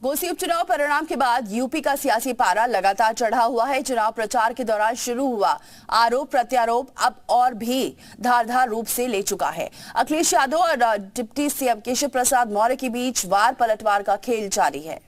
घोसी उपचुनाव परिणाम के बाद यूपी का सियासी पारा लगातार चढ़ा हुआ है। चुनाव प्रचार के दौरान शुरू हुआ आरोप प्रत्यारोप अब और भी धारदार रूप से ले चुका है। अखिलेश यादव और डिप्टी सीएम केशव प्रसाद मौर्य के बीच वार पलटवार का खेल जारी है।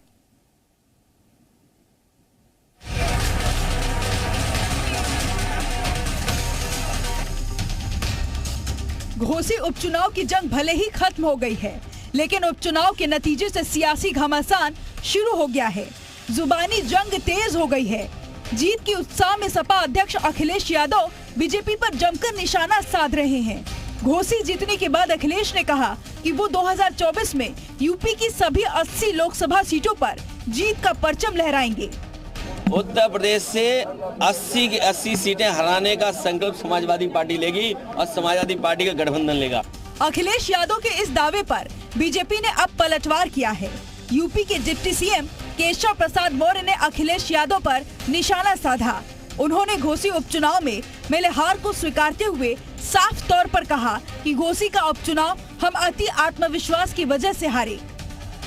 घोसी उपचुनाव की जंग भले ही खत्म हो गई है, लेकिन उपचुनाव के नतीजे से सियासी घमासान शुरू हो गया है। जुबानी जंग तेज हो गई है। जीत के उत्साह में सपा अध्यक्ष अखिलेश यादव बीजेपी पर जमकर निशाना साध रहे हैं। घोसी जीतने के बाद अखिलेश ने कहा कि वो 2024 में यूपी की सभी 80 लोकसभा सीटों पर जीत का परचम लहराएंगे। उत्तर प्रदेश से 80 की 80 सीटें हराने का संकल्प समाजवादी पार्टी लेगी और समाजवादी पार्टी का गठबंधन लेगा। अखिलेश यादव के इस दावे पर बीजेपी ने अब पलटवार किया है। यूपी के डिप्टी सीएम केशव प्रसाद मौर्य ने अखिलेश यादव पर निशाना साधा। उन्होंने घोसी उपचुनाव में मिले हार को स्वीकारते हुए साफ तौर पर कहा कि घोसी का उपचुनाव हम अति आत्मविश्वास की वजह से हारे।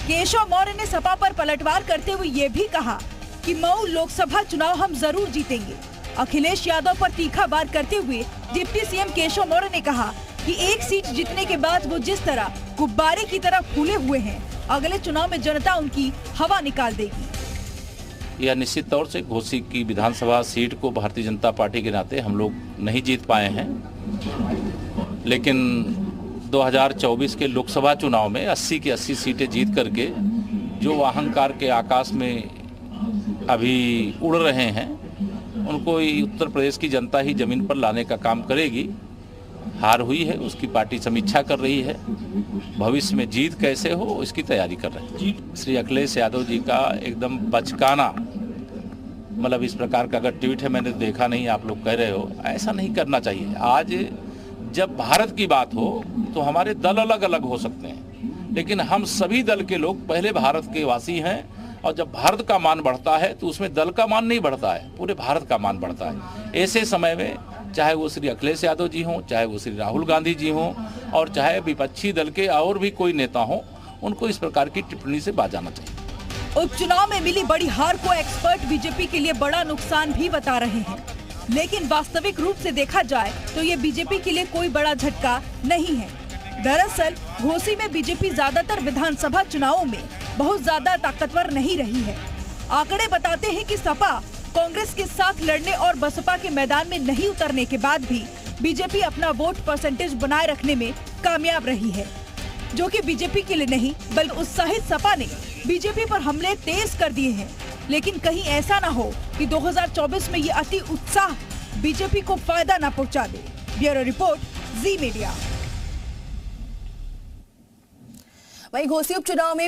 केशव मौर्य ने सपा पर पलटवार करते हुए ये भी कहा कि मऊ लोकसभा चुनाव हम जरूर जीतेंगे। अखिलेश यादव पर तीखा वार करते हुए डिप्टी सीएम केशव मौर्य ने कहा कि एक सीट जीतने के बाद वो जिस तरह गुब्बारे की तरह फूले हुए हैं, अगले चुनाव में जनता उनकी हवा निकाल देगी। यह निश्चित तौर से घोसी की विधानसभा सीट को भारतीय जनता पार्टी के नाते हम लोग नहीं जीत पाए हैं, लेकिन 2024 के लोकसभा चुनाव में 80 की 80 सीटें जीत करके जो अहंकार के आकाश में अभी उड़ रहे हैं, उनको उत्तर प्रदेश की जनता ही जमीन पर लाने का काम करेगी। हार हुई है, उसकी पार्टी समीक्षा कर रही है। भविष्य में जीत कैसे हो इसकी तैयारी कर रहे हैं। श्री अखिलेश यादव जी का एकदम बचकाना, मतलब इस प्रकार का अगर ट्वीट है, मैंने देखा नहीं, आप लोग कह रहे हो, ऐसा नहीं करना चाहिए। आज जब भारत की बात हो तो हमारे दल अलग अलग हो सकते हैं, लेकिन हम सभी दल के लोग पहले भारत के वासी हैं, और जब भारत का मान बढ़ता है तो उसमें दल का मान नहीं बढ़ता है, पूरे भारत का मान बढ़ता है। ऐसे समय में चाहे वो श्री अखिलेश यादव जी हों, चाहे वो श्री राहुल गांधी जी हों, और चाहे विपक्षी दल के और भी कोई नेता हों, उनको इस प्रकार की टिप्पणी से बाज जाना चाहिए। उपचुनाव में मिली बड़ी हार को एक्सपर्ट बीजेपी के लिए बड़ा नुकसान भी बता रहे हैं, लेकिन वास्तविक रूप से देखा जाए तो ये बीजेपी के लिए कोई बड़ा झटका नहीं है। दरअसल घोसी में बीजेपी ज्यादातर विधानसभा चुनावों में बहुत ज्यादा ताकतवर नहीं रही है। आंकड़े बताते हैं कि सपा कांग्रेस के साथ लड़ने और बसपा के मैदान में नहीं उतरने के बाद भी बीजेपी अपना वोट परसेंटेज बनाए रखने में कामयाब रही है, जो कि बीजेपी के लिए नहीं बल्कि उत्साहित सपा ने बीजेपी पर हमले तेज कर दिए हैं। लेकिन कहीं ऐसा न हो कि 2024 में ये अति उत्साह बीजेपी को फायदा न पहुंचा दे। ब्यूरो रिपोर्ट, जी मीडिया। वहीं घोसी उपचुनाव में